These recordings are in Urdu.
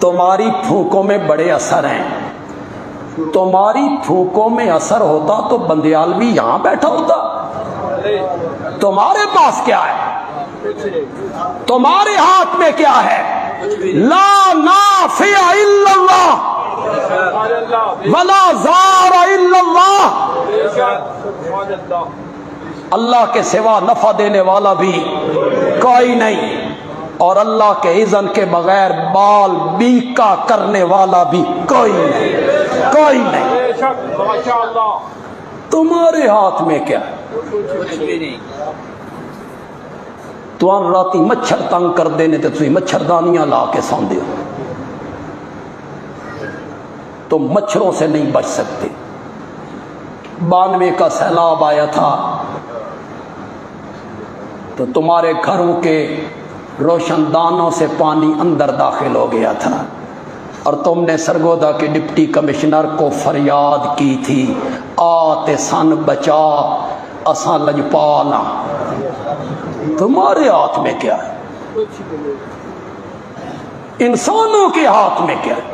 تمہاری پھونکوں میں بڑے اثر ہیں. تمہاری پھونکوں میں اثر ہوتا تو بندیالوی یہاں بیٹھا ہوتا. تمہارے پاس کیا ہے؟ تمہارے ہاتھ میں کیا ہے؟ لا نافع الا اللہ ولا ضار الا اللہ. اللہ کے سوا نفع دینے والا بھی کوئی نہیں، اور اللہ کے اذن کے بغیر بال بیکا کرنے والا بھی کوئی نہیں، کوئی نہیں. تمہارے ہاتھ میں کیا ہے؟ تو راتی مچھر تنگ کر دینے تے تسی مچھردانیاں لا کے سوندے ہو. تم مچھروں سے نہیں بچ سکتے. 92 کا سیلاب آیا تھا تو تمہارے گھروں کے روشن دانوں سے پانی اندر داخل ہو گیا تھا، اور تم نے سرگودا کے ڈپٹی کمشنر کو فریاد کی تھی، آتے سن بچا اساں لجپالا. تمہارے ہاتھ میں کیا ہے؟ انسانوں کے ہاتھ میں کیا ہے؟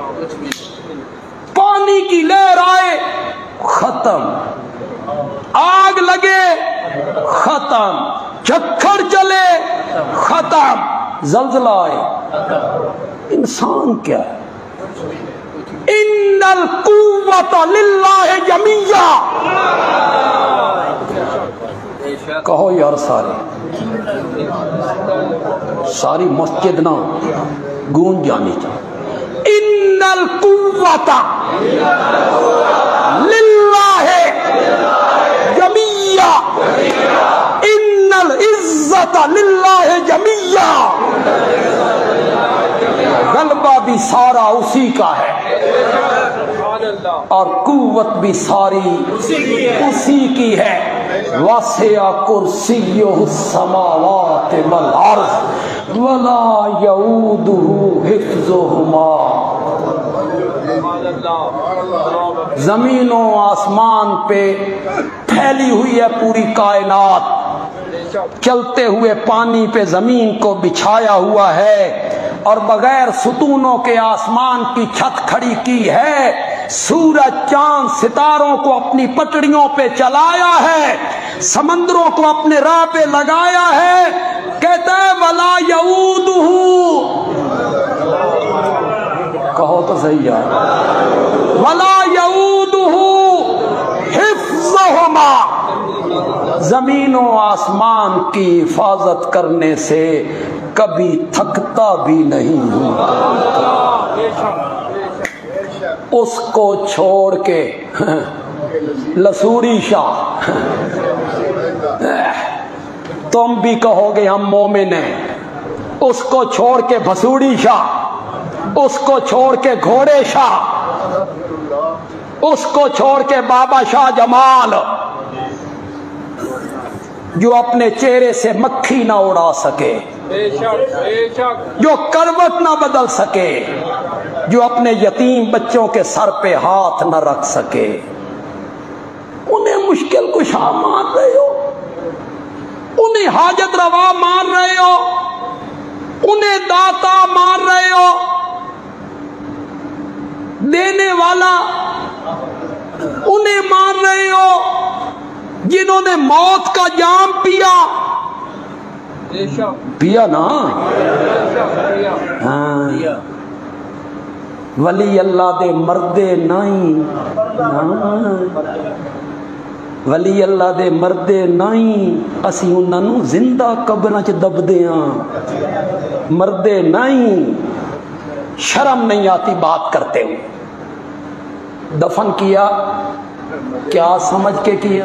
پانی کی لہر آئے ختم، آگ لگے ختم، جھکڑ چلے ختم، زلزلہ آئے. انسان کیا ہے؟ ان القوت للہ جمیعا. کہو یار ساری مسجد نہ گونج جانی چاہیے. ان القوت للہ جمیعا ان العزت للہ جمیعا. غلبہ بھی سارا اسی کا ہے اور قوت بھی ساری اسی کی ہے. وسع کرسیہ السماوات والارض ولا یؤودہ حفظہما. زمین و آسمان پہ پھیلی ہوئی ہے پوری کائنات، چلتے ہوئے پانی پہ زمین کو بچھایا ہوا ہے، اور بغیر ستونوں کے آسمان کی چھت کھڑی کی ہے. سورج چاند ستاروں کو اپنی پٹڑیوں پہ چلایا ہے، سمندروں کو اپنے راہ پہ لگایا ہے. کہتا ہے ولا یعودہ، کہو تو صحیح یار، ولا یعودہ حفظہما. زمین و آسمان کی حفاظت کرنے سے کبھی تھکتا بھی نہیں ہوں. اس کو چھوڑ کے لسوری شاہ تم بھی کہو گے ہم مومن ہیں. اس کو چھوڑ کے بھسوڑی شاہ، اس کو چھوڑ کے گھوڑے شاہ، اس کو چھوڑ کے بابا شاہ جمال، جو اپنے چہرے سے مکھی نہ اڑا سکے، جو کروٹ نہ بدل سکے، جو اپنے یتیم بچوں کے سر پہ ہاتھ نہ رکھ سکے، انہیں مشکل کشا مان رہے ہو، انہیں حاجت روا مان رہے ہو، انہیں داتا مان رہے ہو، دینے والا انہیں مان رہے ہو جنہوں نے موت کا جام پیا نا. ہاں ولی اللہ دے مردے نہیں، ولی اللہ دے مردے نہیں، اسی انہاں نوں زندہ قبراں چ دبدے ہاں. مردے نہیں، شرم نہیں آتی بات کرتے ہوئے. دفن کیا کیا سمجھ کے کیا؟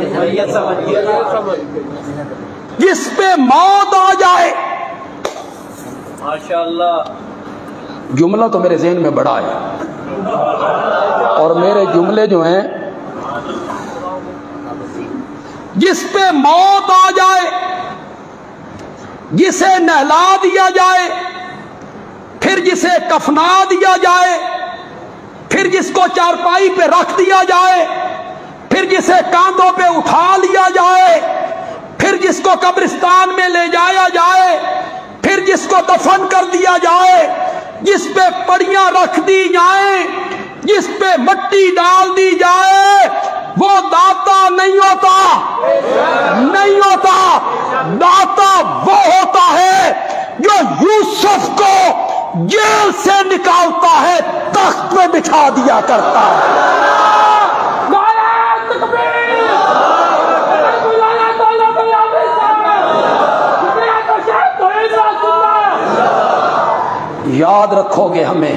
جس پہ موت آ جائے. ماشاءاللہ جملہ تو میرے ذہن میں بڑا ہے، اور میرے جملے جو ہیں جس پہ موت آ جائے، جسے نہلا دیا جائے، پھر جسے کفنا دیا جائے، پھر جس کو چارپائی پہ رکھ دیا جائے، پھر جسے کاندھوں پہ اٹھا لیا جائے، پھر جس کو قبرستان میں لے جایا جائے، پھر جس کو دفن کر دیا جائے، جس پہ جھوپڑیاں رکھ دی جائیں جس پہ مٹی ڈال دی جائے، وہ داتا نہیں ہوتا، نہیں ہوتا۔ داتا وہ ہوتا ہے جو یوسف کو جیل سے نکالتا ہے، تخت پہ بٹھا دیا کرتا ہے۔ یاد رکھو گے ہمیں،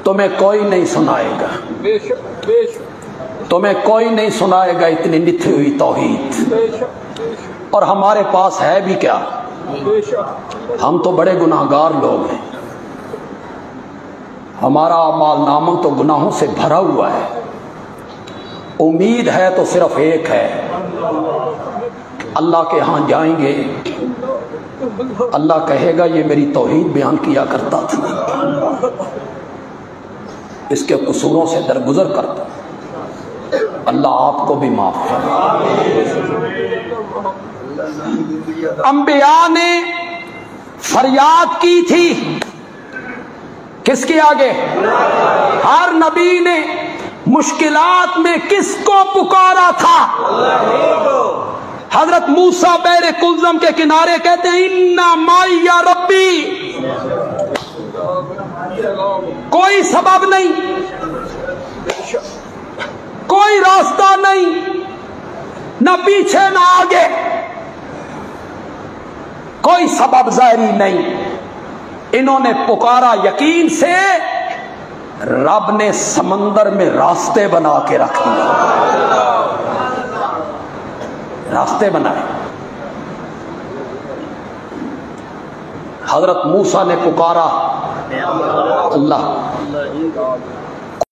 تمہیں کوئی نہیں سنائے گا، تمہیں کوئی نہیں سنائے گا اتنی نتھی ہوئی توحید۔ اور ہمارے پاس ہے بھی کیا؟ ہم تو بڑے گناہگار لوگ ہیں، ہمارا اعمال نامہ تو گناہوں سے بھرا ہوا ہے۔ امید ہے تو صرف ایک ہے، اللہ کے ہاں جائیں گے، اللہ کہے گا یہ میری توحید بیان کیا کرتا تھا، اس کے قصوروں سے درگزر کرتا، اللہ آپ کو بھی معاف کرے۔ انبیاء نے فریاد کی تھی کس کے آگے؟ ہر نبی نے مشکلات میں کس کو پکارا تھا؟ حضرت موسیٰ بحر کلزم کے کنارے کہتے ہیں اِنَّا مَعِیَ رَبِّی، کوئی سبب نہیں، کوئی راستہ نہیں، نہ پیچھے نہ آگے، کوئی سبب ظاہری نہیں۔ انہوں نے پکارا یقین سے، رب نے سمندر میں راستے بنا کے رکھ دیے، راستے بنائے۔ حضرت موسیٰ نے پکارا اللہ،